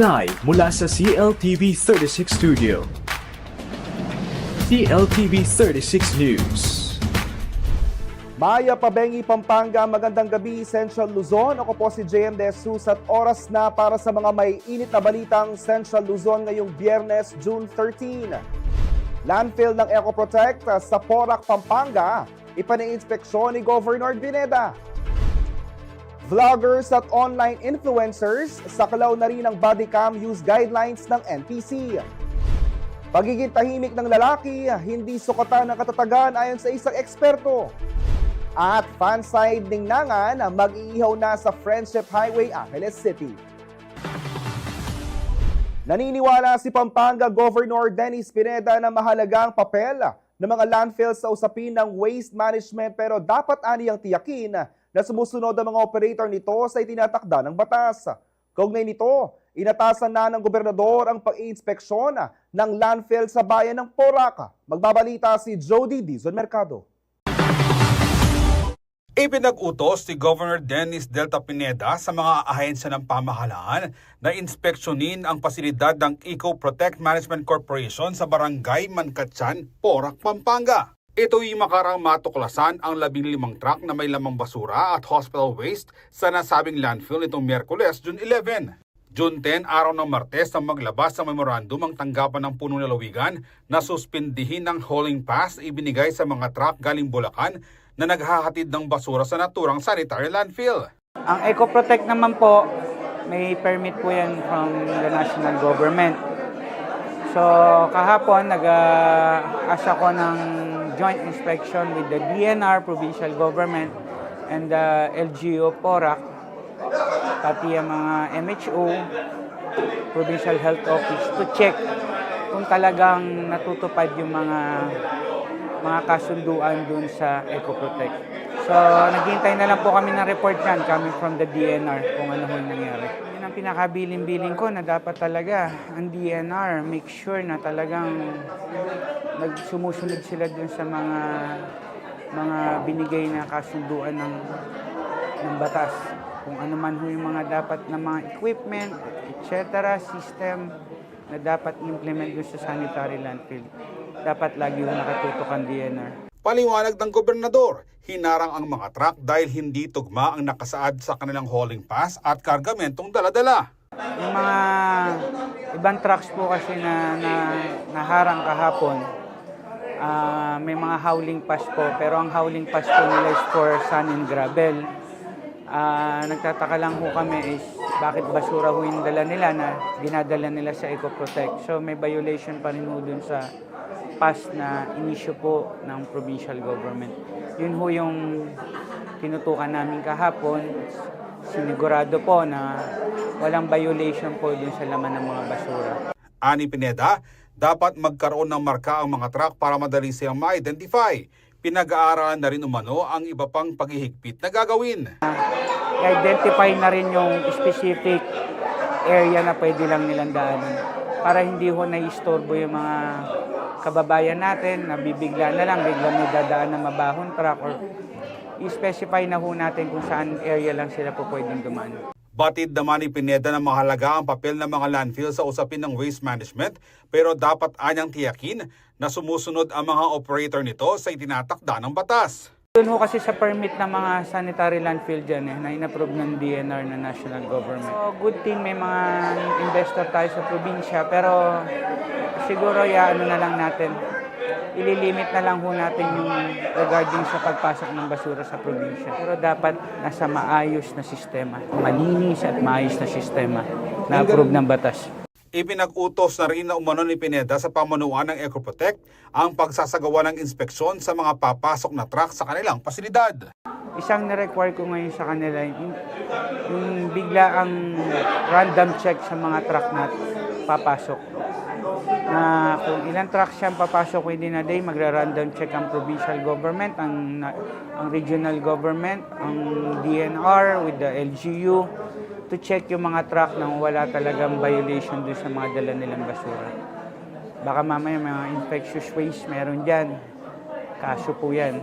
Live mula sa CLTV 36 Studio. CLTV 36 News. Maya Pabengi, Pampanga, magandang gabi, Central Luzon. Ako po si JM De Jesus at oras na para sa mga may init na balitang Central Luzon ngayong Biyernes, June 13. Landfill ng Ecoprotect sa Porac, Pampanga, ipani-inspeksyon ni Governor Pineda. Vloggers at online influencers, saklaw na rin ang body cam use guidelines ng NPC. Pagiging tahimik ng lalaki, hindi sukatan ng katatagan ayon sa isang eksperto. At fanside Ningnangan, mag-iihaw na sa Friendship Highway, Angeles City. Naniniwala si Pampanga Governor Dennis Pineda na mahalagang papel ng mga landfills sa usapin ng waste management, pero dapat aniyang tiyakin na sumusunod ang mga operator nito sa itinatakda ng batas. Kaugnay nito, inatasan na ng gobernador ang pag-iinspeksyon ng landfill sa bayan ng Porac. Magbabalita si Jody Dizon Mercado. Ipinag-utos si Governor Dennis Delta Pineda sa mga ahensya ng pamahalaan na inspeksyonin ang pasilidad ng Eco-Protect Management Corporation sa Barangay Mancatsan, Porac, Pampanga. Ito'y makarang matuklasan ang 15 truck na may lamang basura at hospital waste sa nasabing landfill nitong Miyerkules, June 11. June 10, araw ng Martes na maglabas sa memorandum ang tanggapan ng punong lalawigan na suspindihin ng hauling pass ibinigay sa mga truck galing Bulacan na naghahatid ng basura sa naturang sanitary landfill. Ang Ecoprotect naman po, may permit po yan from the national government. So kahapon nag-asa ko ng joint inspection with the DNR, provincial government, and the LGU Porac, pati ang mga MHO, provincial health office, to check kung talagang natutupad yung mga kasunduan dun sa Ecoprotect. So naghihintay na lang po kami ng report yan coming from the DNR kung ano yung nangyari. Yun ang pinakabiling-biling ko na dapat talaga ang DNR make sure na talagang sumusunod sila dun sa mga binigay na kasunduan ng batas. Kung ano man ho yung mga dapat na mga equipment, etc., system na dapat implement dun sa sanitary landfill. Dapat lagi ho nakatutok ang DNR. Paliwanag ng gobernador, hinarang ang mga truck dahil hindi tugma ang nakasaad sa kanilang hauling pass at kargamentong dala-dala. Yung mga ibang trucks po kasi na naharang kahapon, may mga hauling pass po, pero ang hauling pass po nila is for sand and gravel. Nagtataka lang ho kami is bakit basura ho yung dala nila na dinadala nila sa Ecoprotect. So may violation pa rin ho dun sa pass na inisyo po ng provincial government. Yun ho yung tinutukan namin kahapon. Sinigurado po na walang violation po dun sa laman ng mga basura. Ani Pineda, dapat magkaroon ng marka ang mga truck para madali silang ma-identify. Pinag-aaralan na rin umano ang iba pang paghihigpit na gagawin. I-identify na rin yung specific area na pwede lang nilang daanan para hindi ho na-istorbo yung mga kababayan natin na bibigla na lang, biglang may dadaan na mabahon truck, or i-specify na ho natin kung saan area lang sila po pwedeng dumaan. Batid naman ni Pineda na mahalaga ang papel ng mga landfill sa usapin ng waste management, pero dapat anyang tiyakin na sumusunod ang mga operator nito sa itinatakda ng batas. Doon ho kasi sa permit ng mga sanitary landfill dyan na in-approve ng DNR na national government. So good thing may mga investor tayo sa probinsya, pero siguro ano na lang natin, ililimit na lang ho natin yung regarding sa pagpasok ng basura sa probinsya. Pero dapat nasa maayos na sistema, malinis at maayos na sistema na approve ng batas. Ipinag-utos na rin na umano ni Pineda sa pamunuan ng Ecoprotect ang pagsasagawa ng inspeksyon sa mga papasok na truck sa kanilang pasilidad. Isang na-require ko ngayon sa kanila, yung bigla ang random check sa mga truck na papasok. Na kung ilang trucks siyang papasok within a day, magra-random check ang provincial government, ang regional government, ang DNR with the LGU, to check yung mga truck nang wala talagang violation doon sa mga dala nilang basura. Baka mamaya mga infectious waste meron dyan. Kaso po yan.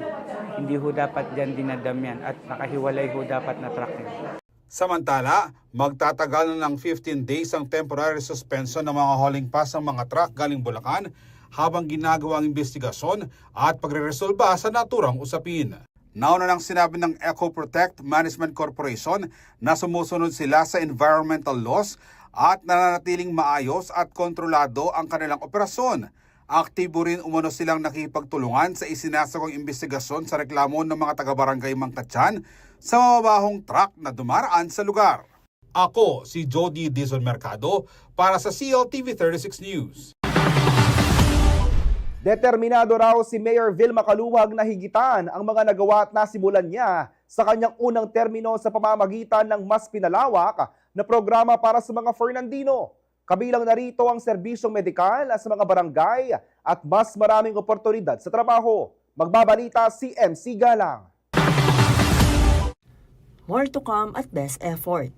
Hindi ho dapat dyan dinadam yan at nakahiwalay ho dapat na truck yan. Samantala, magtatagal na ng 15 days ang temporary suspension ng mga hauling pass ng mga truck galing Bulacan habang ginagawa ang investigasyon at pagreresolba sa naturang usapin. Nauna nang sinabi ng Eco Protect Management Corporation na sumusunod sila sa environmental laws at nananatiling maayos at kontrolado ang kanilang operasyon. Aktibo rin umano silang nakipagtulungan sa isinasagawang investigasyon sa reklamo ng mga taga-barangay Mangkatyan sa mababahong truck na dumaraan sa lugar. Ako si Jody Dizon Mercado para sa CLTV 36 News. Determinado raw si Mayor Vilma Caluwag na higitan ang mga nagawa at nasimulan niya sa kanyang unang termino sa pamamagitan ng mas pinalawak na programa para sa mga Fernandino. Kabilang narito ang serbisyong medikal sa mga barangay at mas maraming oportunidad sa trabaho. Magbabalita si MC Galang. More to come at best effort.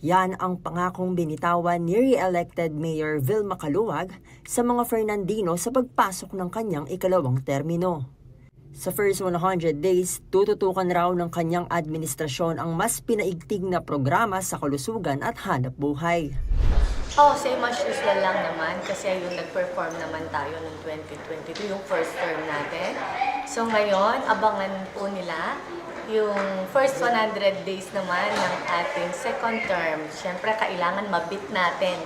Yan ang pangakong binitawan ni re-elected Mayor Vilma Caluwag sa mga Fernandino sa pagpasok ng kanyang ikalawang termino. Sa first 100 days, tututukan raw ng kanyang administrasyon ang mas pinaigting na programa sa kalusugan at hanap buhay. Same as usual lang naman kasi yung nag-perform naman tayo noong 2022, yung first term natin. So ngayon, abangan po nila yung first 100 days naman ng ating second term. Siyempre, kailangan mabit natin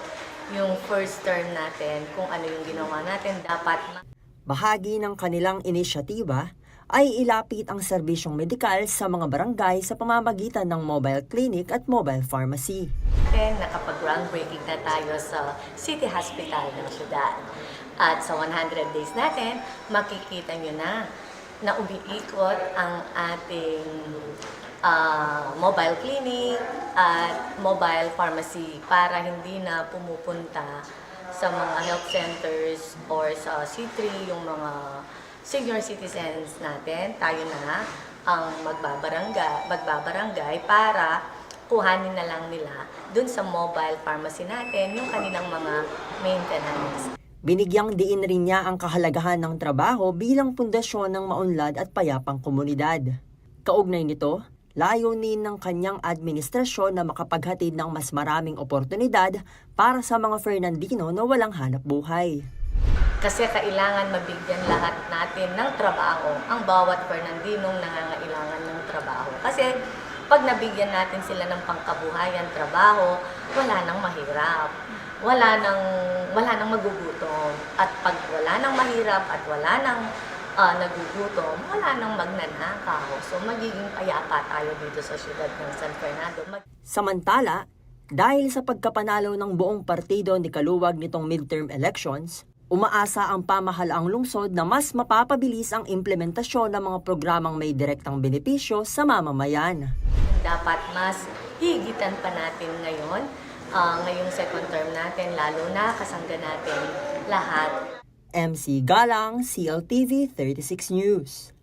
yung first term natin kung ano yung ginawa natin. Dapat Bahagi ng kanilang inisyatiba ay ilapit ang serbisyong medikal sa mga barangay sa pamamagitan ng mobile clinic at mobile pharmacy. Nakapag-groundbreaking na tayo sa City Hospital ng syudad. At sa 100 days natin, makikita nyo na umiikot ang ating mobile clinic at mobile pharmacy para hindi na pumupunta sa mga health centers or sa C3, yung mga senior citizens natin. Tayo na ang magbabarangay para kuhanin na lang nila dun sa mobile pharmacy natin yung kanilang mga maintenance. Binigyang diin rin niya ang kahalagahan ng trabaho bilang pundasyon ng maunlad at payapang komunidad. Kaugnay nito, layunin ng kanyang administrasyon na makapaghatid ng mas maraming oportunidad para sa mga Fernandino na walang hanap buhay. Kasi kailangan mabigyan lahat natin ng trabaho, ang bawat Fernandinong nangangailangan ng trabaho. Kasi pag nabigyan natin sila ng pangkabuhayan trabaho, wala nang mahirap. Wala nang magugutom. At pag wala nang mahirap at wala nang nagugutom, wala nang magnanakaw. So magiging payapa tayo dito sa siyudad ng San Fernando. Samantala, dahil sa pagkapanalo ng buong partido ni Caluwag nitong midterm elections, umaasa ang pamahalaang lungsod na mas mapapabilis ang implementasyon ng mga programang may direktang benepisyo sa mamamayan. Dapat mas higitan pa natin ngayon, ngayong second term natin, lalo na kasangga natin lahat. MC Galang, CLTV 36 News.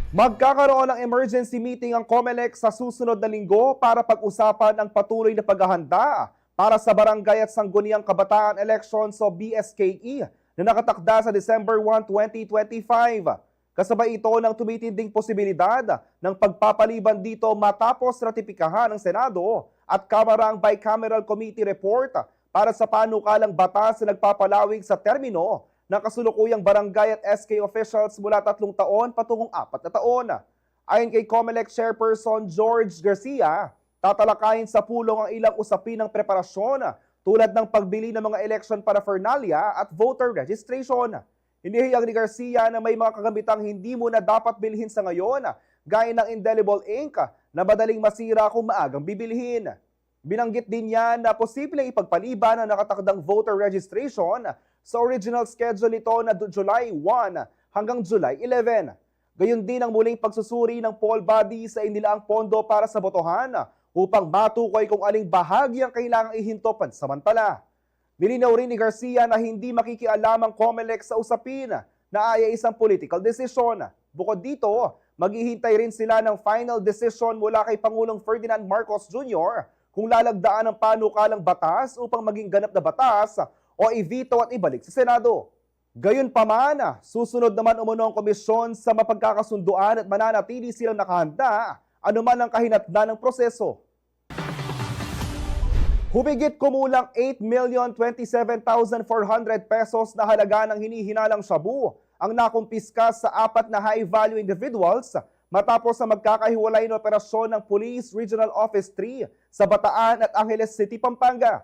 Magkakaroon ng emergency meeting ang COMELEC sa susunod na linggo para pag-usapan ang patuloy na paghahanda para sa Barangay at Sangguniang Kabataan Elections o BSKE na nakatakda sa December 1, 2025. Kasabay ito ng tumitinding posibilidad ng pagpapaliban dito matapos ratipikahan ng Senado at Kamara ang Bicameral Committee Report para sa panukalang batas na nagpapalawig sa termino ng kasulukuyang barangay at SK officials mula 3 taon patungong 4 na taon. Ayon kay COMELEC Chairperson George Garcia, tatalakayin sa pulong ang ilang usapin ng preparasyon tulad ng pagbili ng mga election paraphernalia at voter registration. Inihiyag ni Garcia na may mga kagamitang hindi muna dapat bilhin sa ngayon, gaya ng indelible ink na madaling masira kung maagang bibilhin. Binanggit din niya na posibleng ipagpaliban ang nakatakdang voter registration sa original schedule nito na July 1 hanggang July 11. Gayon din ang muling pagsusuri ng poll body sa inilaang pondo para sa botohan upang matukoy kung aling bahagi ang kailangang ihinto pansamantala. Nilinaw rin ni Garcia na hindi makikialam ang COMELEC sa usapin na ay isang political decision. Bukod dito, maghihintay rin sila ng final decision mula kay Pangulong Ferdinand Marcos Jr. kung lalagdaan ang panukalang batas upang maging ganap na batas o i-veto at ibalik sa Senado. Gayunpaman, susunod naman umano ang komisyon sa mapagkakasunduan at mananatili silang nakahanda anuman ang kahinatnan ng proseso. Humigit kumulang 8,027,400 pesos na halaga ng hinihinalang shabu ang nakumpiska sa 4 na high-value individuals matapos na magkakahiwalay na operasyon ng Police Regional Office 3 sa Bataan at Angeles City, Pampanga.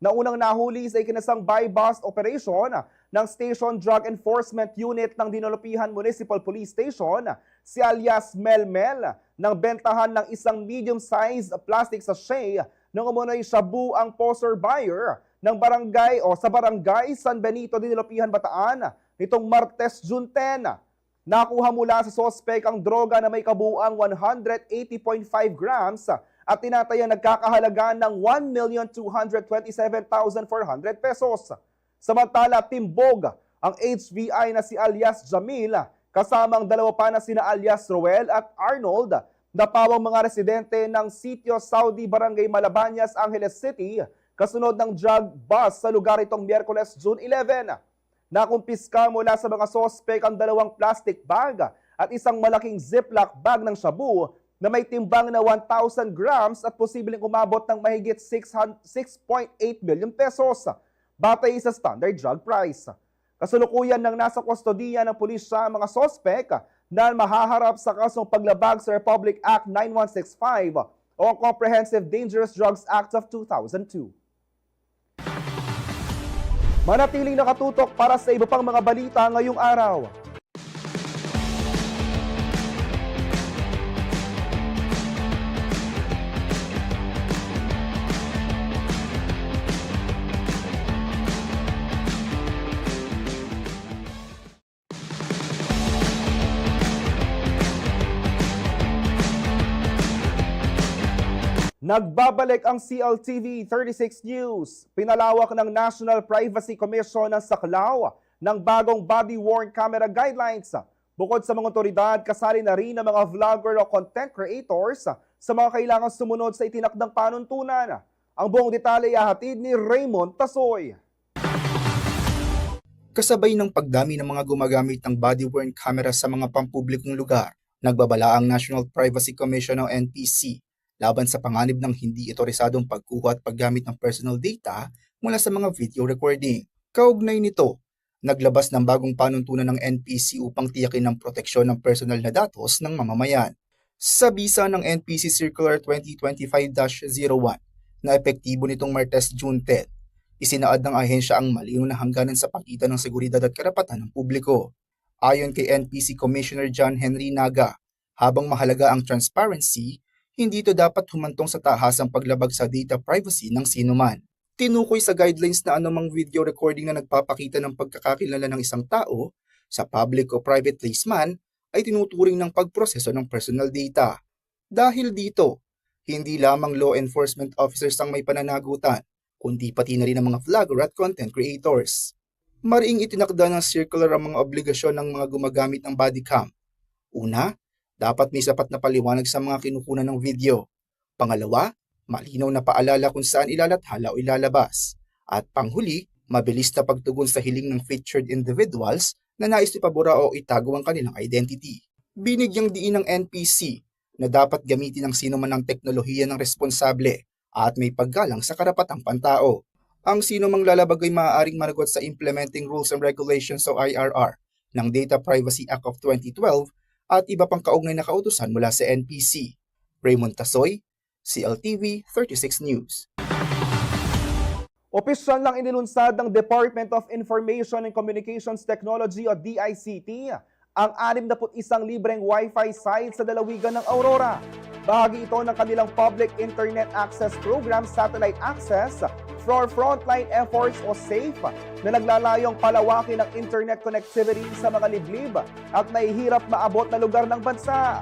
Naunang nahuli sa ikinasang buy-bust operation ng Station Drug Enforcement Unit ng Dinulupihan Municipal Police Station si alias Melmel nang bentahan ng isang medium-sized plastic sachet nang umunoy shabu ang poser buyer ng barangay o sa barangay San Benito, Dinulupihan, Bataan nitong Martes, June 10. Nakuha mula sa sospek ang droga na may kabuuang 180.5 grams at tinatayang nagkakahalaga ng 1,227,400 pesos. Samantala, timbog ang HVI na si alias Jamil kasamang dalawa pa na sina alias Roel at Arnold na pawang mga residente ng Sitio Saudi, Barangay Malabañas, Angeles City kasunod ng drug bust sa lugar itong Miyerkules, June 11. Nakumpiska mula sa mga sospek ang 2 plastic bag at isang malaking ziplock bag ng shabu na may timbang na 1,000 grams at posibleng umabot ng mahigit 6.8 million pesos batay sa standard drug price. Kasalukuyan nang nasa kustodiya ng pulisya ang mga sospek na mahaharap sa kasong paglabag sa Republic Act 9165 o ang Comprehensive Dangerous Drugs Act of 2002. Manatiling nakatutok para sa iba pang mga balita ngayong araw. Nagbabalik ang CLTV 36 News. Pinalawak ng National Privacy Commission ng Saklaw ng bagong body-worn camera guidelines. Bukod sa mga otoridad, kasali na rin ang mga vlogger o content creators sa mga kailangang sumunod sa itinakdang panuntunan. Ang buong detalye ihahatid ni Raymond Tasoy. Kasabay ng pagdami ng mga gumagamit ng body-worn camera sa mga pampublikong lugar, nagbabala ang National Privacy Commission o NPC laban sa panganib ng hindi otorisadong pagkuha at paggamit ng personal data mula sa mga video recording. Kaugnay nito, naglabas ng bagong panuntunan ng NPC upang tiyakin ang proteksyon ng personal na datos ng mamamayan. Sa bisa ng NPC Circular 2025-01 na epektibo nitong Martes, June 10, isinaad ng ahensya ang malinaw na hangganan sa pagitan ng seguridad at karapatan ng publiko. Ayon kay NPC Commissioner John Henry Naga, habang mahalaga ang transparency, hindi ito dapat humantong sa tahasang paglabag sa data privacy ng sinuman. Tinukoy sa guidelines na anumang video recording na nagpapakita ng pagkakakilala ng isang tao sa public o private place man ay tinuturing ng pagproseso ng personal data. Dahil dito, hindi lamang law enforcement officers ang may pananagutan, kundi pati na rin ang mga vlogger at content creators. Mariing itinakda ng circular ang mga obligasyon ng mga gumagamit ng body cam. Una, dapat may sapat na paliwanag sa mga kinukunan ng video. Pangalawa, malinaw na paalala kung saan ilalathala o ilalabas. At panghuli, mabilis na pagtugon sa hiling ng featured individuals na nais ipabura o itago ang kanilang identity. Binigyang diin ng NPC na dapat gamitin ng sino man ang teknolohiya ng responsable at may paggalang sa karapatang pantao. Ang sino mang lalabag ay maaaring managot sa Implementing Rules and Regulations o IRR ng Data Privacy Act of 2012 at iba pang kaugnay na kautusan mula sa NPC. Raymond Tasoy, CLTV 36 News. Opisyal lang inilunsad ng Department of Information and Communications Technology o DICT ang 61 libreng Wi-Fi sites sa lalawigan ng Aurora. Bahagi ito ng kanilang Public Internet Access Program Satellite Access for Frontline Efforts o SAFE na naglalayong palawakin ang internet connectivity sa mga liblib at mahihirap maabot na lugar ng bansa.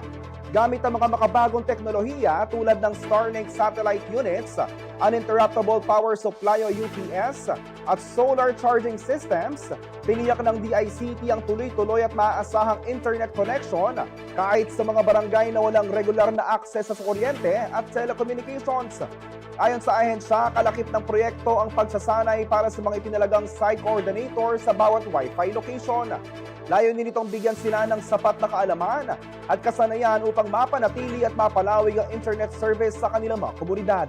Gamit ang mga makabagong teknolohiya tulad ng Starlink satellite units, uninterruptible power supply o UPS at solar charging systems, tiniyak ng DICT ang tuloy-tuloy at maaasahang internet connection kahit sa mga barangay na walang regular na access sa kuryente at telecommunications. Ayon sa ahensya, kalakip ng proyekto ang pagsasanay para sa mga itinalagang site coordinator sa bawat Wi-Fi location. Layunin nitong bigyan sila ng sapat na kaalaman at kasanayan upang mapanatili at mapalawig ang internet service sa kanilang mga komunidad.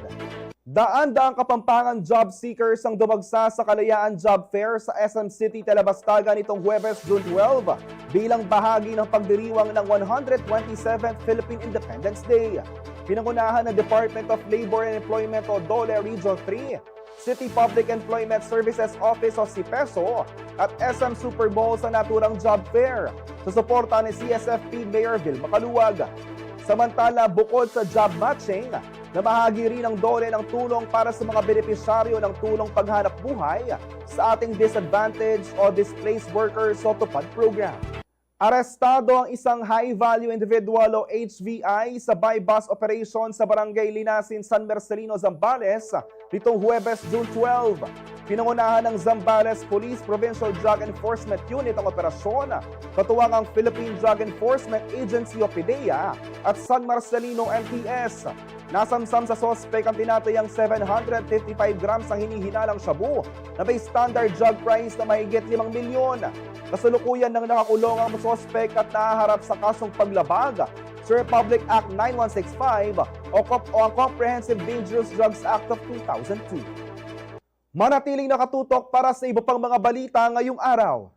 Daan-daang Kapampangan job seekers ang dumagsa sa Kalayaan Job Fair sa SM City, Talabastaga nitong Huwebes, June 12 bilang bahagi ng pagdiriwang ng 127th Philippine Independence Day. Pinangunahan ng Department of Labor and Employment o DOLE Region 3, City Public Employment Services Office o CIPESO at SM Super Bowl sa naturang job fair sa suporta ni CSFP Mayor Vilma Caluag. Samantala, bukod sa job matching, namahagi rin ang DOLE ng tulong para sa mga benepisyaryo ng tulong paghanap buhay sa ating disadvantaged o displaced workers o TUPAD program. Arestado ang isang high-value individual o HVI sa buy-bus operation sa Barangay Linasin, San Marcelino, Zambales nitong Huwebes, June 12. Pinangunahan ng Zambales Police Provincial Drug Enforcement Unit ang operasyon, katuwang ang Philippine Drug Enforcement Agency o PDEA at San Marcelino MTS. Nasamsam sa sospek ang tinatayang 755 grams ang hinihinalang shabu na may standard drug price na mahigit 5 milyon. Kasalukuyan ng nakakulong ang sospek at nahaharap sa kasong paglabag sa Republic Act 9165 o ang Comprehensive Dangerous Drugs Act of 2002. Manatiling nakatutok para sa iba pang mga balita ngayong araw.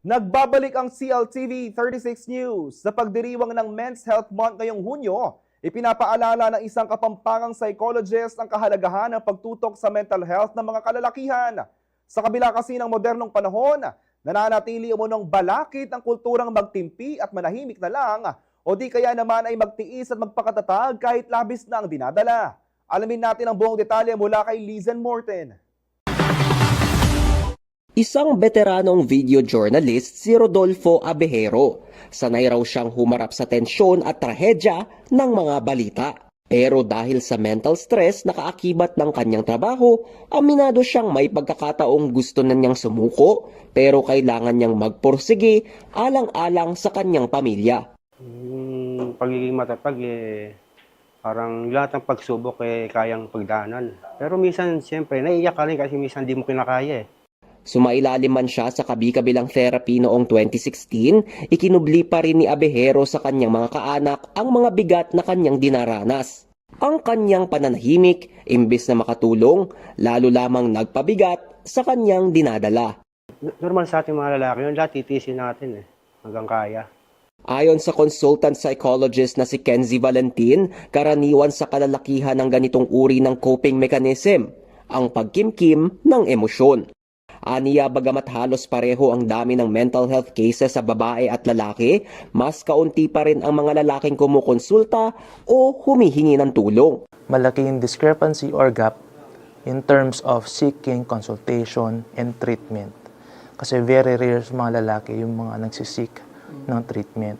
Nagbabalik ang CLTV 36 News sa pagdiriwang ng Men's Health Month ngayong Hunyo. Ipinapaalala ng isang Kapampangang psychologist ang kahalagahan ng pagtutok sa mental health ng mga kalalakihan. Sa kabila kasi ng modernong panahon, nananatili umunong balakid ang kulturang magtimpi at manahimik na lang o di kaya naman ay magtiis at magpakatatag kahit labis na ang dinadala. Alamin natin ang buong detalye mula kay Lizen Morten. Isang veteranong video journalist si Rodolfo Abejero. Sanay raw siyang humarap sa tensyon at trahedya ng mga balita. Pero dahil sa mental stress na kaakibat ng kanyang trabaho, aminado siyang may pagkakataong gusto na niyang sumuko pero kailangan niyang magpursige alang-alang sa kanyang pamilya. Yung pagiging matatag parang lahat ng pagsubok kayang pagdaanan. Pero minsan siyempre naiiyak ka rin kasi minsan di mo kinakaya . Sumailalim man siya sa kabi-kabilang therapy noong 2016, ikinubli pa rin ni Abejero sa kanyang mga kaanak ang mga bigat na kanyang dinaranas. Ang kanyang pananahimik, imbes na makatulong, lalo lamang nagpabigat sa kanyang dinadala. Normal sa ating mga lalaki yun, lahat titiisin natin hanggang kaya. Ayon sa consultant psychologist na si Kenzie Valentin, karaniwan sa kalalakihan ng ganitong uri ng coping mechanism, ang pagkimkim ng emosyon. Aniya, bagamat halos pareho ang dami ng mental health cases sa babae at lalaki, mas kaunti pa rin ang mga lalaking kumukonsulta o humihingi ng tulong. Malaking discrepancy or gap in terms of seeking consultation and treatment. Kasi very rare sa mga lalaki yung mga nagsisik ng treatment.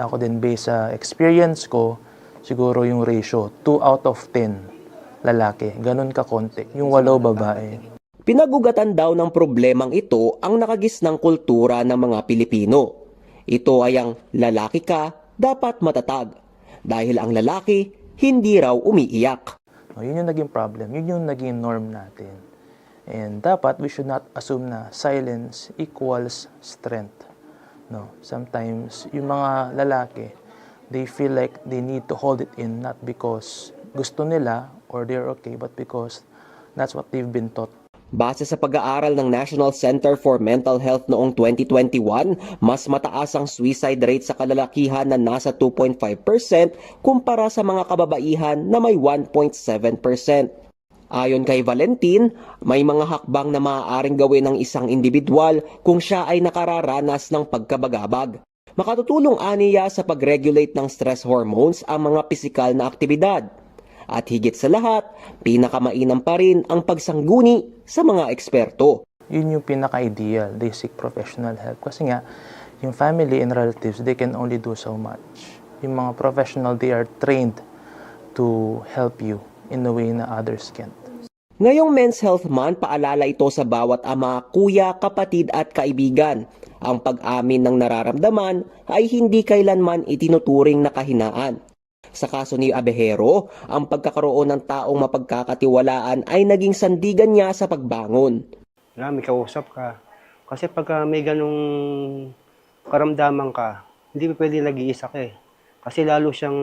Ako din, based sa experience ko, siguro yung ratio 2 out of 10 lalaki. Ganun ka konti. Yung 8 babae. Pinagugatan daw ng problemang ito ang nakagisnang kultura ng mga Pilipino. Ito ay ang lalaki ka, dapat matatag. Dahil ang lalaki, hindi raw umiiyak. Yun yung naging problem. Yun yung naging norm natin. And dapat we should not assume na silence equals strength. No, sometimes yung mga lalaki, they feel like they need to hold it in not because gusto nila or they're okay, but because that's what they've been taught. Base sa pag-aaral ng National Center for Mental Health noong 2021, mas mataas ang suicide rate sa kalalakihan na nasa 2.5% kumpara sa mga kababaihan na may 1.7%. Ayon kay Valentin, may mga hakbang na maaaring gawin ng isang individual kung siya ay nakararanas ng pagkabagabag. Makatutulong aniya sa pag-regulate ng stress hormones ang mga pisikal na aktibidad. At higit sa lahat, pinakamainam pa rin ang pagsangguni sa mga eksperto. Yun yung pinaka-ideal. They seek professional help. Kasi nga, yung family and relatives, they can only do so much. Yung mga professional, they are trained to help you in a way na others can't. Ngayong Men's Health Month, paalala ito sa bawat ama, kuya, kapatid at kaibigan. Ang pag-amin ng nararamdaman ay hindi kailanman itinuturing na kahinaan. Sa kaso ni Abejero, ang pagkakaroon ng taong mapagkakatiwalaan ay naging sandigan niya sa pagbangon. May kausap ka. Kasi pagka may ganong karamdaman ka, hindi pwede nag-iisa ka eh. Kasi lalo siyang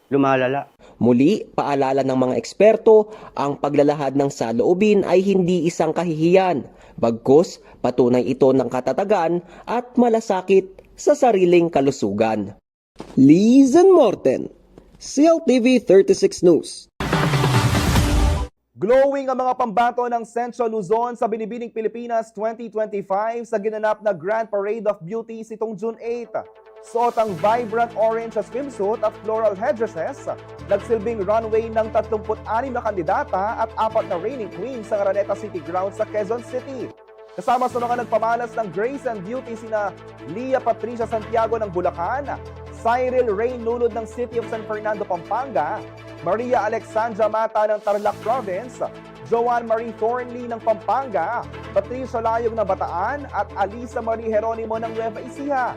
lumalala. Muli, paalala ng mga eksperto, ang paglalahad ng saloobin ay hindi isang kahihiyan. Bagkus, patunay ito ng katatagan at malasakit sa sariling kalusugan. Lizen Morten, CLTV 36 News. Glowing ang mga pambato ng Central Luzon sa Binibining Pilipinas 2025 sa ginanap na Grand Parade of Beauties itong June 8. Suot ang vibrant orange na swimsuit at floral headdresses, nagsilbing runway ng 36 na kandidata at 4 na reigning queens sa Araneta City Grounds sa Quezon City. Kasama sa mga nagpamalas ng Grace and Beauty sina Leah Patricia Santiago ng Bulacan, Cyril Rain Lulod ng City of San Fernando, Pampanga, Maria Alexandra Mata ng Tarlac Province, Joanne Marie Thornley ng Pampanga, Patricia Layog ng Bataan at Alisa Marie Jeronimo ng Nueva Ecija.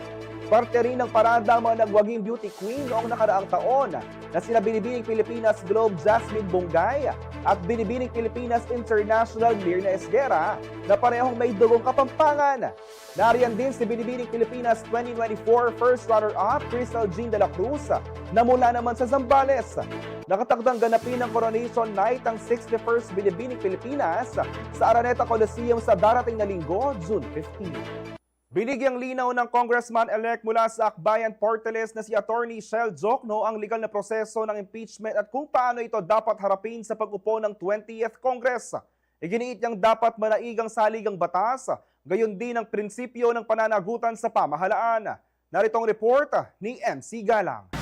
Parte rin ng parada ang mga nagwaging beauty queen noong nakaraang taon na sina Binibining Pilipinas Globe Jasmine Bongay at Binibining Pilipinas International Mirna Esguera na parehong may dugong Kapampangan. Nariyan din si Binibining Pilipinas 2024 First Runner-Up Crystal Jean de la Cruz na mula naman sa Zambales. Nakatakdang ganapin ang Coronation Night ang 61st Binibining Pilipinas sa Araneta Coliseum sa darating na linggo, June 15. Binigyang linaw ng Congressman-elect mula sa Akbayan Portales na si Attorney Shel Jokno ang legal na proseso ng impeachment at kung paano ito dapat harapin sa pag-upo ng 20th Congress. Iginiit niyang dapat manaigang saligang batas, gayon din ang prinsipyo ng pananagutan sa pamahalaan. Naritong report ni MC Galang.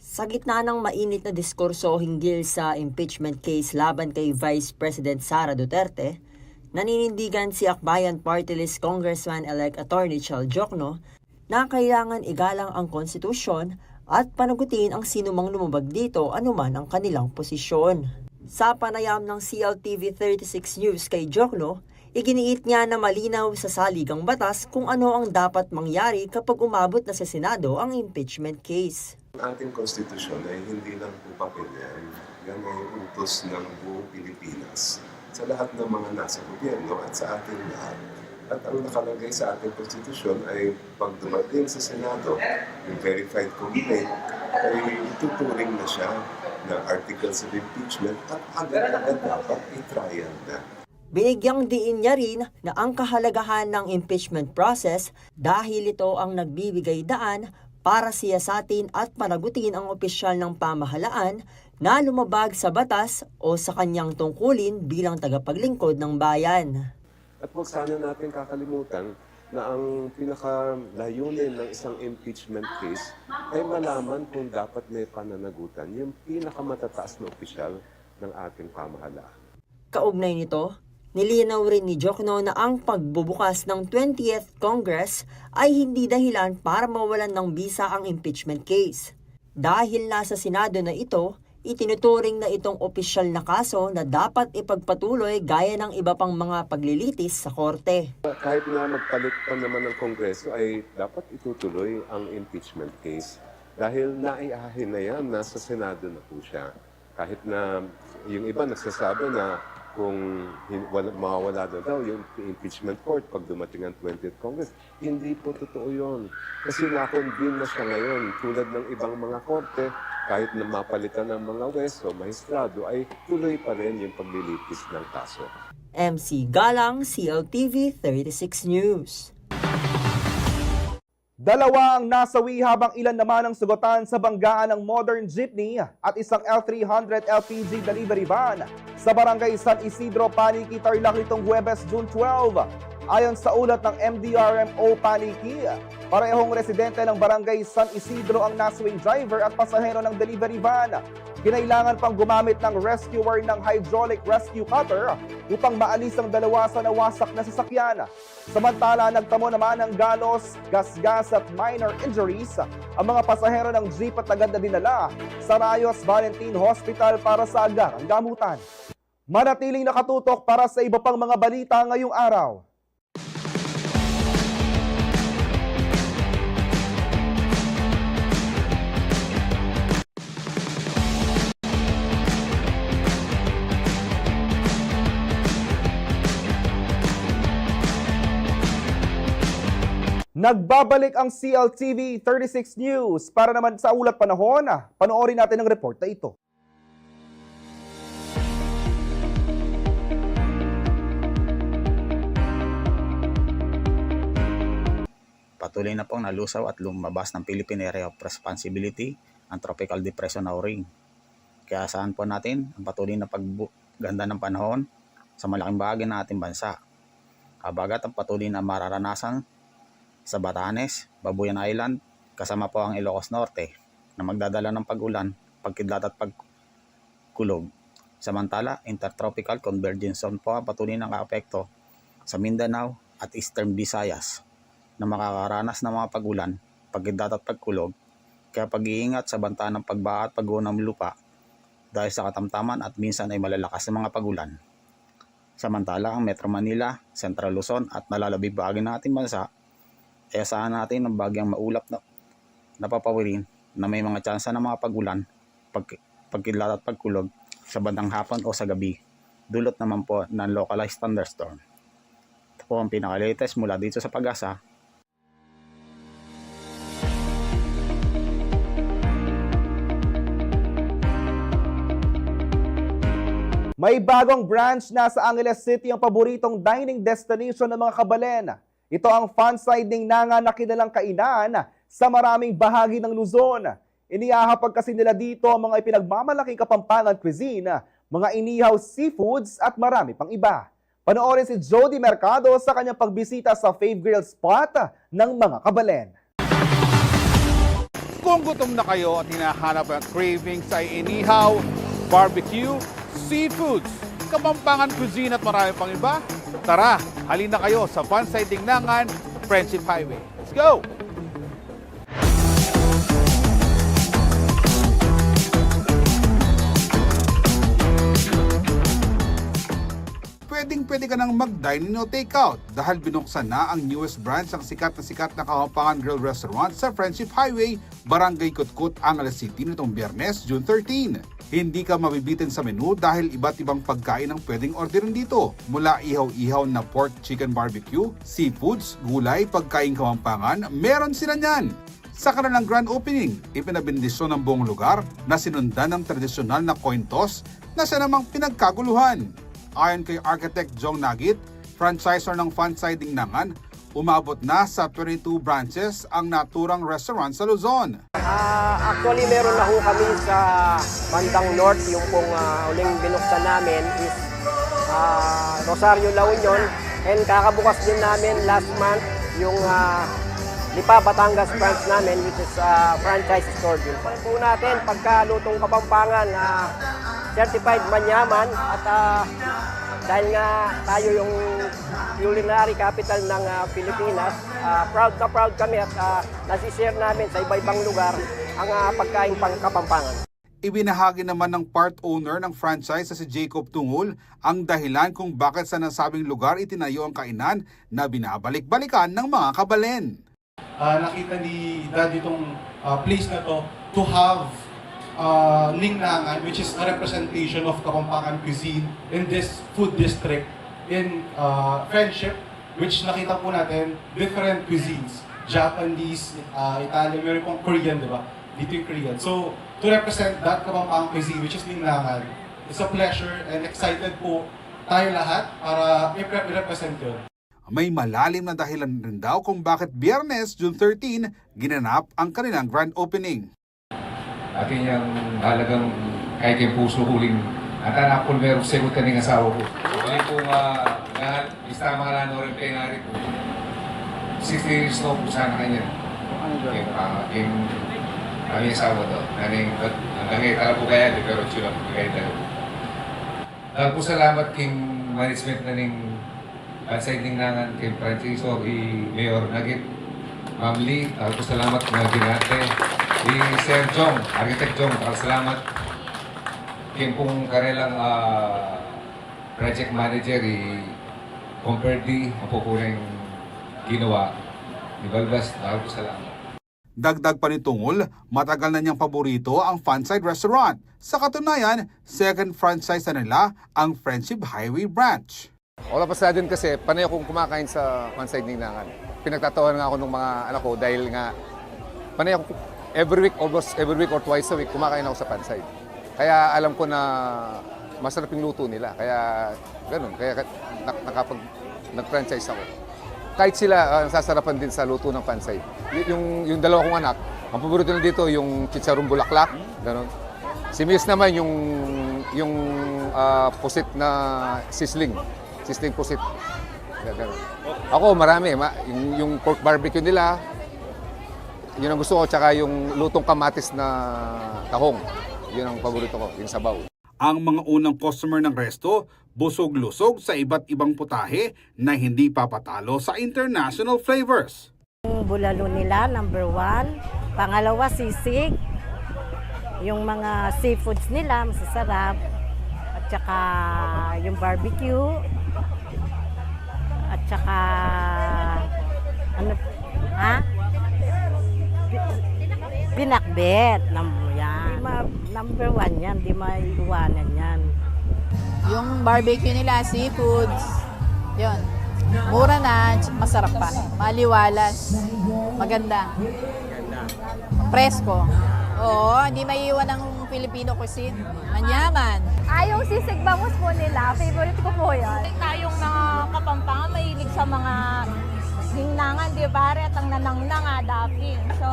Sa gitna ng mainit na diskurso hinggil sa impeachment case laban kay Vice President Sara Duterte, naninindigan si Akbayan Party List Congressman-elect Attorney Shel Jokno na kailangan igalang ang konstitusyon at panagutin ang sinumang lumabag dito anuman ang kanilang posisyon. Sa panayam ng CLTV 36 News kay Jokno, iginiit niya na malinaw sa saligang batas kung ano ang dapat mangyari kapag umabot na sa Senado ang impeachment case. Ang ating konstitusyon ay hindi lang po papel yan. Yan ay utos ng buong Pilipinas sa lahat ng mga nasa gobyerno at sa ating lahat. At ang nakalagay sa ating konstitusyon ay pag dumating sa Senado, yung verified complaint, ay ituturing na siya ng articles of impeachment at agad-agad dapat i-trial na. Binigyang diin niya rin na ang kahalagahan ng impeachment process dahil ito ang nagbibigay daan para siyasatin at panagutin ang opisyal ng pamahalaan na lumabag sa batas o sa kanyang tungkulin bilang tagapaglingkod ng bayan. At huwag sana natin kakalimutan na ang pinakalayunin ng isang impeachment case ay malaman kung dapat may pananagutan yung pinakamatataas na opisyal ng ating pamahalaan. Kaugnay nito, nilinaw rin ni Jokno na ang pagbubukas ng 20th Congress ay hindi dahilan para mawalan ng bisa ang impeachment case. Dahil nasa Senado na ito, itinuturing na itong opisyal na kaso na dapat ipagpatuloy gaya ng iba pang mga paglilitis sa korte. Kahit na magpalit pa naman ng Kongreso ay dapat itutuloy ang impeachment case dahil naiahin na yan, nasa Senado na po siya. Kahit na yung iba nagsasabi na kung mawawala na daw yung impeachment court pag dumating ang 20th Congress. Hindi po totoo yun. Kasi na-convene na siya ngayon. Tulad ng ibang mga korte, kahit na mapalitan ng mga wes o mahistrado, ay tuloy pa rin yung paglilitis ng kaso. MC Galang, CLTV 36 News. Dalawa ang nasawi habang ilan naman ang sugutan sa banggaan ng modern jeepney at isang L300 LPG delivery van sa barangay San Isidro, Paniki, Tarlac nitong Huwebes, June 12. Ayon sa ulat ng MDRMO Paniki, parehong residente ng barangay San Isidro ang naswing driver at pasahero ng delivery van. Kinailangan pang gumamit ng rescuer ng hydraulic rescue cutter upang maalis ang dalawa sa nawasak na sasakyan. Samantala, nagtamo naman ng galos, gasgas at minor injuries ang mga pasahero ng jeep at agad na dinala sa Rayos Valentin Hospital para sa agarang gamutan. Manatiling nakatutok para sa iba pang mga balita ngayong araw. Nagbabalik ang CLTV 36 News para naman sa ulat panahon. Panoorin natin ang report na ito. Patuloy na pong nalusaw at lumabas ng Philippine Area of Responsibility ang Tropical Depression Auring. Kaya saan po natin ang patuloy na pagganda ng panahon sa malaking bahagi ng ating bansa. Habagat ang patuloy na mararanasan sa Batanes, Babuyan Island, kasama po ang Ilocos Norte na magdadala ng pag-ulan, pagkidlat at pagkulog. Samantala, Intertropical Convergence Zone po ang patuloy na kaapekto sa Mindanao at Eastern Visayas na makakaranas ng mga pag-ulan, pagkidlat at pagkulog. Kaya pag-iingat sa banta ng pagbaha at pagguho ng lupa dahil sa katamtaman at minsan ay malalakas na mga pag-ulan. Samantala, ang Metro Manila, Central Luzon at nalalabing bahagi ng ating bansa ay asahan natin ng bagyang maulap na napapawirin na may mga tsansa ng mga pag-ulan, pagkidlat at pagkulog sa bandang hapon o sa gabi. Dulot naman po ng localized thunderstorm. Ito po ang pinaka-latest mula dito sa Pag-asa. May bagong branch na sa Angeles City ang paboritong dining destination ng mga kabalen. Ito ang Funside Ningnangan na kilalang kainan sa maraming bahagi ng Luzon. Inihahapag kasi nila dito ang mga ipinagmamalaking Kapampangan cuisine, mga inihaw seafoods at marami pang iba. Panoorin si Jody Mercado sa kanyang pagbisita sa Fave Grill spot ng mga kabalen. Kung gutom na kayo at hinahanap ang cravings ay inihaw, barbecue, seafoods, Kapampangan cuisine at marami pang iba, tara, halina kayo sa Funside Ningnangan, Friendship Highway. Let's go! Pwedeng-pwede ka nang mag-dine-in o take-out dahil binuksan na ang newest branch ng sikat na Kapampangan Grill Restaurant sa Friendship Highway, Barangay Kutkut, Angeles City nitong Biyernes, June 13. Hindi ka mabibitin sa menu dahil iba't ibang pagkain ang pwedeng orderin dito. Mula ihaw-ihaw na pork chicken barbecue, seafoods, gulay, pagkain Kapampangan, meron sila niyan. Sa kanilang grand opening, ipinabindisyon ng buong lugar na sinundan ng tradisyonal na coin toss na siya namang pinagkaguluhan. Ayon kay Architect Jong Nagit, franchisor ng Funside Ningnangan, umabot na sa 22 branches ang naturang restaurant sa Luzon. Actually, meron na ho kami sa bandang north. Yung pong uling binuksan namin is Rosario, La Union. And kakabukas din namin last month yung Lipa, Batangas branch namin, which is franchise store din. Po natin, pagkalutong Kapampangan, certified manyaman at dahil nga tayo yung culinary capital ng Pilipinas, proud na proud kami at nasishare namin sa iba-ibang lugar ang pagkain pang Kapampangan. Ibinahagi naman ng part owner ng franchise na si Jacob Tungul ang dahilan kung bakit sa nasabing lugar itinayo ang kainan na binabalik-balikan ng mga kabalen. Nakita ni Dad itong place na to have Ningnangan, which is a representation of Kapampangan cuisine in this food district in Friendship, which nakita po natin different cuisines, Japanese, Italian, meron pong Korean, di ba? Dito yung Korean. So, to represent that Kapampangan cuisine, which is Ningnangan, it's a pleasure and excited po tayo lahat para i-represent yun. May malalim na dahilan rin daw kung bakit Biyernes, June 13, ginanap ang kanilang grand opening. Atin yung halagang kahit yung puso huling at anak ko meron segot ka ng asawa ko. Ngayon po lahat is tama ka lang rin kayo nga rin po. 60 years old po sana kanya. Yung aming asawa daw. Hanggang tala po kaya, pero sila po kayo talaga. Dahil po salamat king management na ning pansay tingnan kay Francisco, Mayor Nagit, Ma'am Lee, dahil po salamat mga ginate. Sir Jong, Architect Jong, dahil salamat king pong karelang project manager, compared di, ang po po ginawa ni Balbas, dahil po salamat. Dagdag pa ni Tungol, matagal na niyang paborito ang Fanside Restaurant. Sa katunayan, second franchise na nila ang Friendship Highway Branch. Wala pa sa din kasi panay akong kumakain sa Fanside Ninangan. Pinagtatawanan nga ako ng mga anak ko dahil nga panay ako almost every week or twice a week kumakain ako sa Fanside. Kaya alam ko na masarap yung luto nila. Kaya ganun, kaya nag-franchise ako. Kahit sila nasasarapan din sa luto ng Fanside. Yung dalawa kong anak, ang paborito na dito yung chicharong bulaklak, ganun. Si Miss naman yung pusit na sisling pusit. Ganun. Ako marami, yung pork barbecue nila, yun ang gusto ko, tsaka yung lutong kamatis na tahong. Yun ang paborito ko, yung sabaw. Ang mga unang customer ng resto, busog-lusog sa iba't ibang putahe na hindi papatalo sa international flavors. Yung bulalo nila, number 1. Pangalawa, sisig. Yung mga seafoods nila, masasarap. At saka yung barbecue. At saka, pinakbet. Number 1 yan, di maiiwanan yan. Yung barbecue nila, seafoods, yun. Mura na, masarap pa. Maliwalas. Maganda. Presko. Oo, hindi maiiwan ng Filipino cuisine. Manyaman. Yung sisig bangus po nila, favorite ko po yan. Tayong mga Kapampangan, mahilig sa mga hingnangan, di ba? At ang nanangnang adapin. So,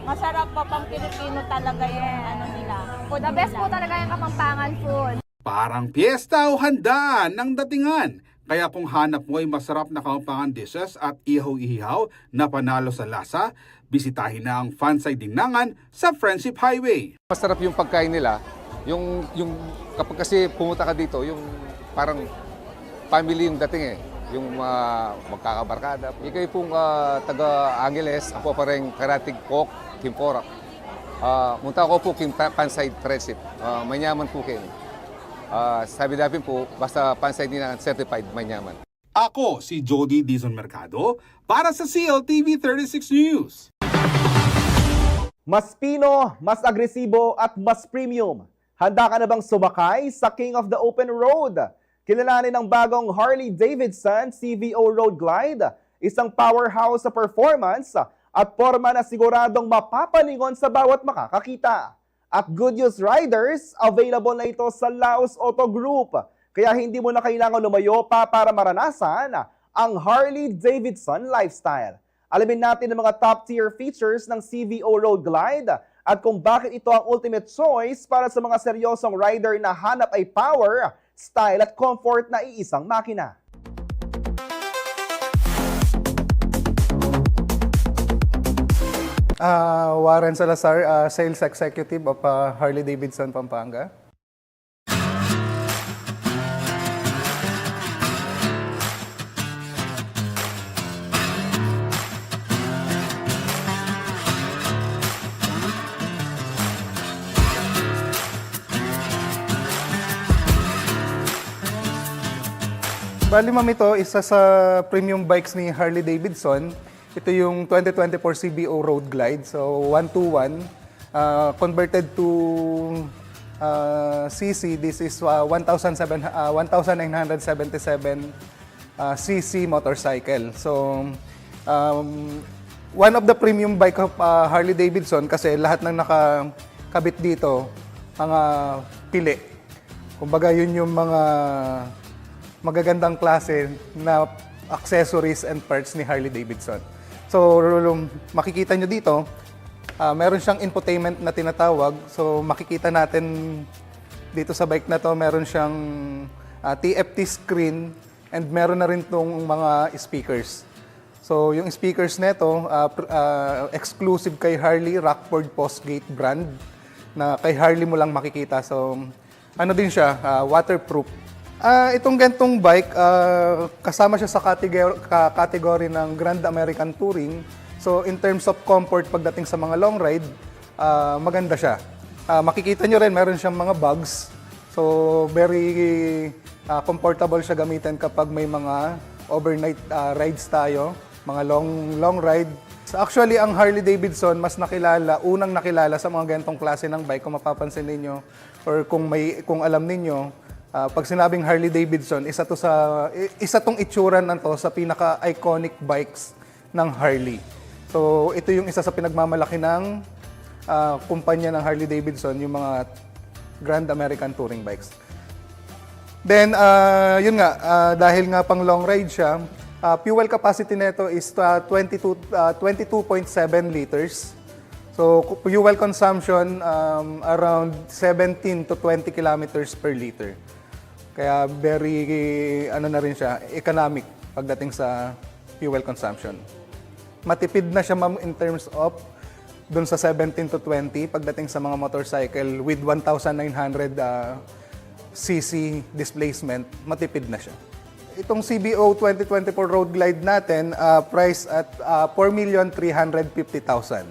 masarap pa pang Pilipino talaga yung nila. The best po talaga yung Kapampangan food. Parang piyesta o handa ng datingan. Kaya kung hanap mo ay masarap na Kapampangan dishes at ihaw-ihaw na panalo sa lasa, bisitahin na ang Fanside Dinangan sa Friendship Highway. Masarap yung pagkain nila. Yung kapag kasi pumunta ka dito, yung parang family yung dating eh. Yung magkakabarkada. Ikay pong taga Angeles, ako pa rin karatig cook, Kim Porak. Munta ko po Kim Fanside Friendship. Manyaman po kayo. Sabi natin po, basta Fanside Dinangan certified manyaman. Ako si Jody Dizon Mercado para sa CLTV 36 News. Mas pino, mas agresibo at mas premium. Handa ka na bang sumakay sa King of the Open Road? Kilalanin ang bagong Harley-Davidson CVO Road Glide, isang powerhouse sa performance at forma na siguradong mapapalingon sa bawat makakakita. At good news riders, available na ito sa Laos Auto Group. Kaya hindi mo na kailangan lumayo pa para maranasan ang Harley-Davidson lifestyle. Alamin natin ang mga top-tier features ng CVO Road Glide at kung bakit ito ang ultimate choice para sa mga seryosong rider na hanap ay power, style at comfort na iisang makina. Warren Salazar, Sales Executive of Harley-Davidson, Pampanga. Bali ma'am, ito isa sa premium bikes ni Harley-Davidson. Ito yung 2024 CVO Road Glide. So 121 converted to CC. This is 1,977 cc motorcycle. So one of the premium bike of Harley-Davidson kasi lahat ng nakakabit dito mga pili. Kumbaga yun yung mga magagandang klase na accessories and parts ni Harley-Davidson. So, makikita nyo dito, meron siyang infotainment na tinatawag. So, makikita natin dito sa bike na to, meron siyang TFT screen and meron na rin tong mga speakers. So yung speakers neto, exclusive kay Harley, Rockford Postgate brand, na kay Harley mo lang makikita. So ano din siya, waterproof. Itong gantong bike, kasama siya sa category ng Grand American Touring. So in terms of comfort pagdating sa mga long ride, maganda siya. Makikita nyo rin, meron siyang mga bugs. So very comfortable siya gamitin kapag may mga overnight rides tayo, mga long ride. So actually, ang Harley Davidson mas unang nakilala sa mga ganitong klase ng bike, kung mapapansin ninyo or kung alam ninyo, pag sinabing Harley Davidson, isa tong itsura na to sa pinaka-iconic bikes ng Harley. So ito yung isa sa pinagmamalaki ng kumpanya ng Harley Davidson, yung mga Grand American Touring bikes. Then, yun nga, dahil nga pang long ride siya, fuel capacity nito is 22.7 liters. So, fuel consumption around 17 to 20 kilometers per liter. Kaya very, na rin siya, economic pagdating sa fuel consumption. Matipid na siya, ma'am, in terms of dun sa 17 to 20 pagdating sa mga motorcycle with 1,900 cc displacement, matipid na siya. Itong CBO 2024 Road Glide natin, price at 4,350,000.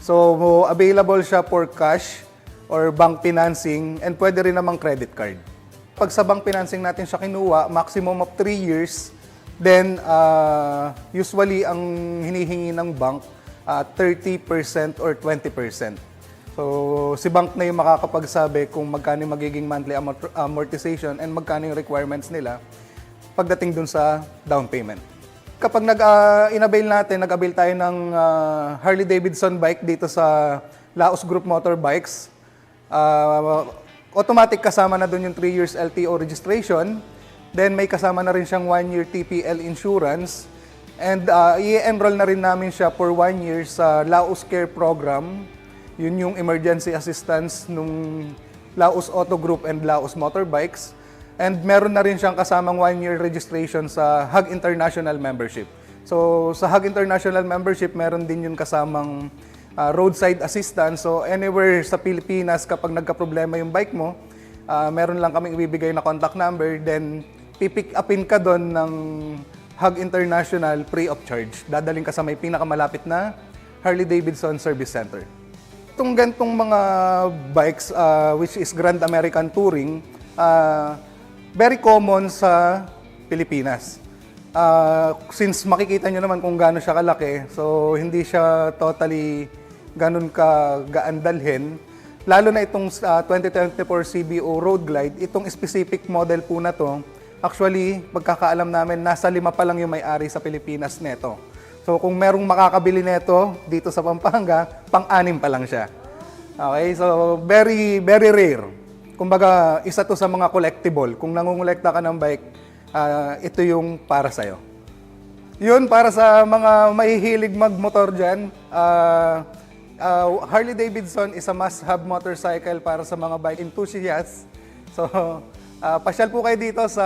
So, available siya for cash or bank financing, and pwede rin namang credit card. Pag sa bank financing natin siya kinuha, maximum of 3 years, then usually ang hinihingi ng bank 30% or 20%. So, si bank na yung makakapagsabi kung magkano yung magiging monthly amortization and magkano yung requirements nila pagdating dun sa down payment. Kapag nag-avail tayo ng Harley Davidson bike dito sa Laos Group Motorbikes, automatic kasama na dun yung 3 years LTO registration, then may kasama na rin siyang 1-year TPL insurance, and i-enroll na rin namin siya for 1 year sa Laos Care Program. Yun yung emergency assistance nung Laos Auto Group and Laos Motorbikes. And meron na rin siyang kasamang 1-year registration sa HAG International Membership. So sa HAG International Membership, meron din yung kasamang roadside assistance. So anywhere sa Pilipinas, kapag nagka-problema yung bike mo, meron lang kaming ibibigay na contact number, then pipick upin ka doon ng HAG International free of charge. Dadaling ka sa may pinakamalapit na Harley Davidson Service Center. Itong gantong mga bikes, which is Grand American Touring, very common sa Pilipinas. Since makikita nyo naman kung gaano siya kalaki, so hindi siya totally ganun kagaan dalhin. Lalo na itong 2024 CBO Road Glide, itong specific model po na to, actually, pagkakaalam namin, nasa 5 pa lang yung may-ari sa Pilipinas neto. So kung merong makakabili neto dito sa Pampanga, pang-6 pa lang siya. Okay, so very, very rare. Kumbaga, isa to sa mga collectible. Kung nangungulekta ka ng bike, ito yung para sa'yo. Yun, para sa mga mahihilig magmotor dyan, Harley Davidson is a must-have motorcycle para sa mga bike enthusiasts. So, pasyal po kayo dito sa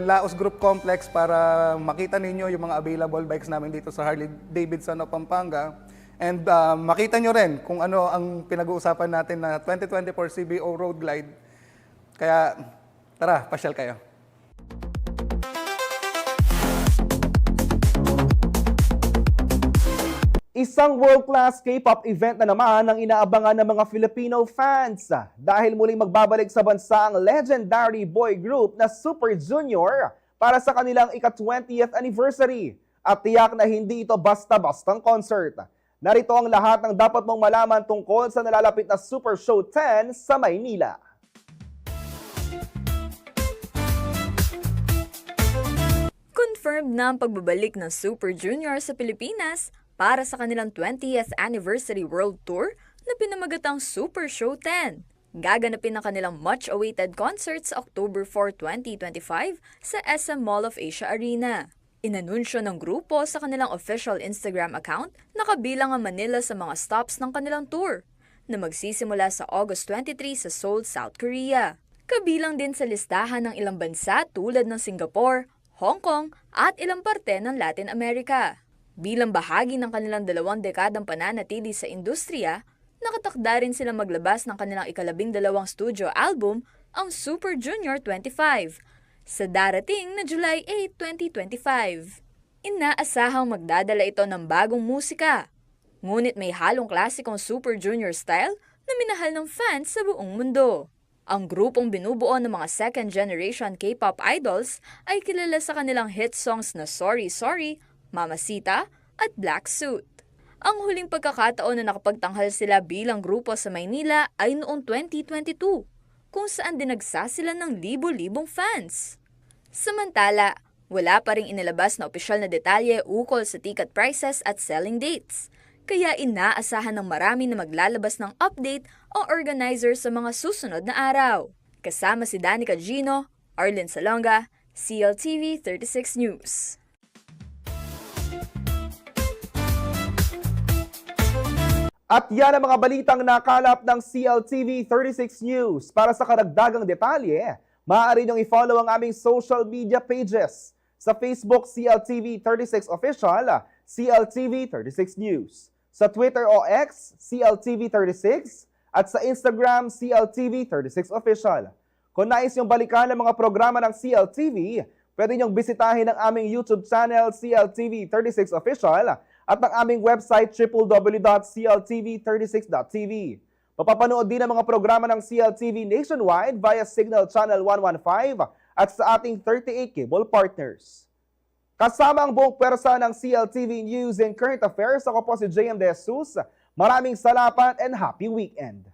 Laos Group Complex para makita ninyo yung mga available bikes namin dito sa Harley Davidson of Pampanga. And makita nyo rin kung ano ang pinag-uusapan natin na 2024 CBO Road Glide. Kaya tara, pasyal kayo. Isang world-class K-pop event na naman ang inaabangan ng mga Filipino fans dahil muling magbabalik sa bansa ang legendary boy group na Super Junior para sa kanilang ika-20th anniversary. At tiyak na hindi ito basta-bastang concert. Narito ang lahat ng dapat mong malaman tungkol sa nalalapit na Super Show 10 sa Maynila. Confirmed na ang pagbabalik ng Super Junior sa Pilipinas para sa kanilang 20th Anniversary World Tour na pinamagatang Super Show 10. Gaganapin ang kanilang much-awaited concert sa October 4, 2025 sa SM Mall of Asia Arena. Inanunsyo ng grupo sa kanilang official Instagram account na kabilang ang Manila sa mga stops ng kanilang tour na magsisimula sa August 23 sa Seoul, South Korea. Kabilang din sa listahan ng ilang bansa tulad ng Singapore, Hong Kong at ilang parte ng Latin America. Bilang bahagi ng kanilang 2 dekadang pananatili sa industriya, nakatakda rin silang maglabas ng kanilang ika-12 studio album, ang Super Junior 25, sa darating na July 8, 2025. Inaasahang magdadala ito ng bagong musika, ngunit may halong klasikong Super Junior style na minahal ng fans sa buong mundo. Ang grupong binubuo ng mga second-generation K-pop idols ay kilala sa kanilang hit songs na Sorry Sorry, Mamacita at Black Suit. Ang huling pagkakataon na nakapagtanghal sila bilang grupo sa Maynila ay noong 2022, kung saan dinagsa sila ng libo-libong fans. Samantala, wala pa ring inilabas na opisyal na detalye ukol sa ticket prices at selling dates, kaya inaasahan ng marami na maglalabas ng update ang organizer sa mga susunod na araw. Kasama si Danica Gino, Arlene Salonga, CLTV 36 News. At yan ang mga balitang nakalap ng CLTV 36 News. Para sa karagdagang detalye, maaari niyong i-follow ang aming social media pages. Sa Facebook, CLTV 36 Official, CLTV 36 News. Sa Twitter o X, CLTV 36. At sa Instagram, CLTV 36 Official. Kung nais niyong balikan ang mga programa ng CLTV, pwede niyong bisitahin ang aming YouTube channel, CLTV 36 Official, at ang aming website, www.cltv36.tv. Mapapanood din ang mga programa ng CLTV nationwide via Signal Channel 115 at sa ating 38 cable partners. Kasama ang buong pwersa ng CLTV News and Current Affairs, ako po si JM De Jesus. Maraming salamat and happy weekend!